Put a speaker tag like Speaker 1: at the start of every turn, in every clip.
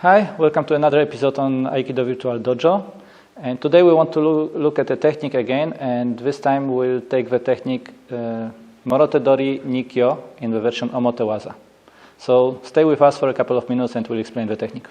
Speaker 1: Hi, welcome to another episode on Aikido Virtual Dojo. And today we want to look at the technique again, and this time we'll take the technique Morote-dori, nikyo in the version omote waza. So stay with us for a couple of minutes and we'll explain the technique.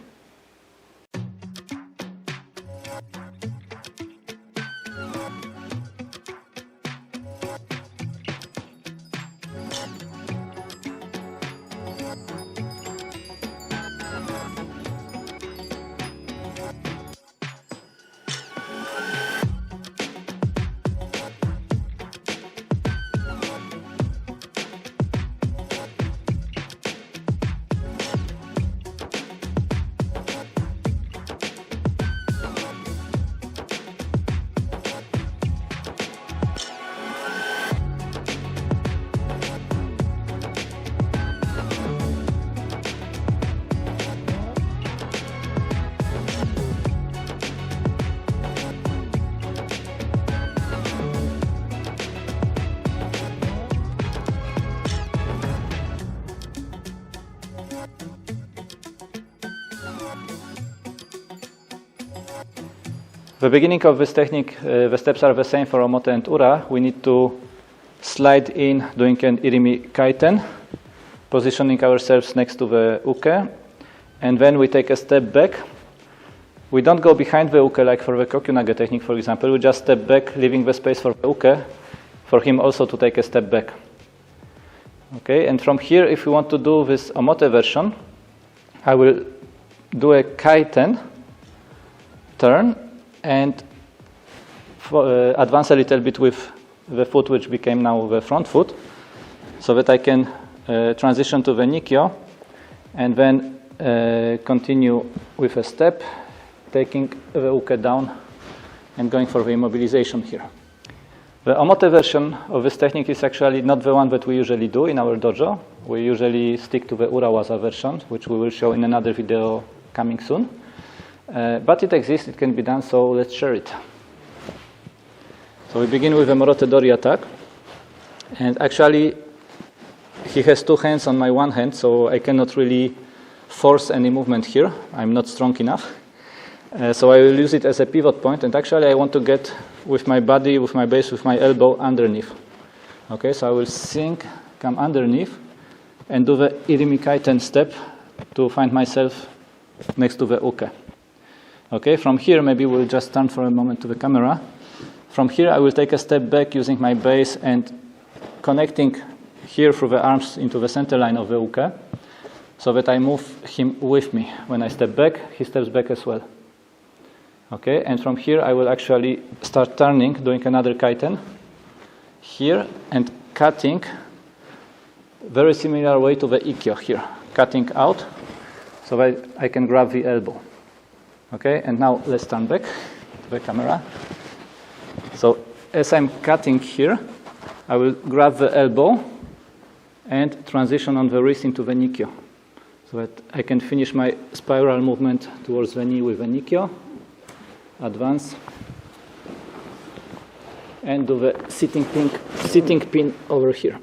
Speaker 1: The beginning of this technique, the steps are the same for omote and ura. We need to slide in doing an irimi kaiten, positioning ourselves next to the uke, and then we take a step back. We don't go behind the uke like for the kokyunage technique, for example. We just step back, leaving the space for the uke, for him also to take a step back. Okay, and from here, if we want to do this omote version, I will do a kaiten, turn, and advance a little bit with the foot, which became now the front foot, so that I can transition to the nikyo, and then continue with a step, taking the uke down and going for the immobilization here. The omote version of this technique is actually not the one that we usually do in our dojo. We usually stick to the ura waza version, which we will show in another video coming soon. But it exists, it can be done, so let's share it. So we begin with a Morote-dori attack. And actually, he has two hands on my one hand, so I cannot really force any movement here. I'm not strong enough. So I will use it as a pivot point, and actually I want to get with my body, with my base, with my elbow underneath. Okay, so I will sink, come underneath, and do the irimi kaiten step to find myself next to the uke. Okay, from here, maybe we'll just turn for a moment to the camera. From here, I will take a step back using my base and connecting here through the arms into the center line of the uke, so that I move him with me. When I step back, he steps back as well. Okay, and from here, I will actually start turning, doing another kaiten here, and cutting very similar way to the ikkyo here, cutting out so that I can grab the elbow. Okay, and now let's turn back to the camera. So as I'm cutting here, I will grab the elbow and transition on the wrist into the nikyo, so that I can finish my spiral movement towards the knee with the nikyo, advance, and do the sitting pin over here.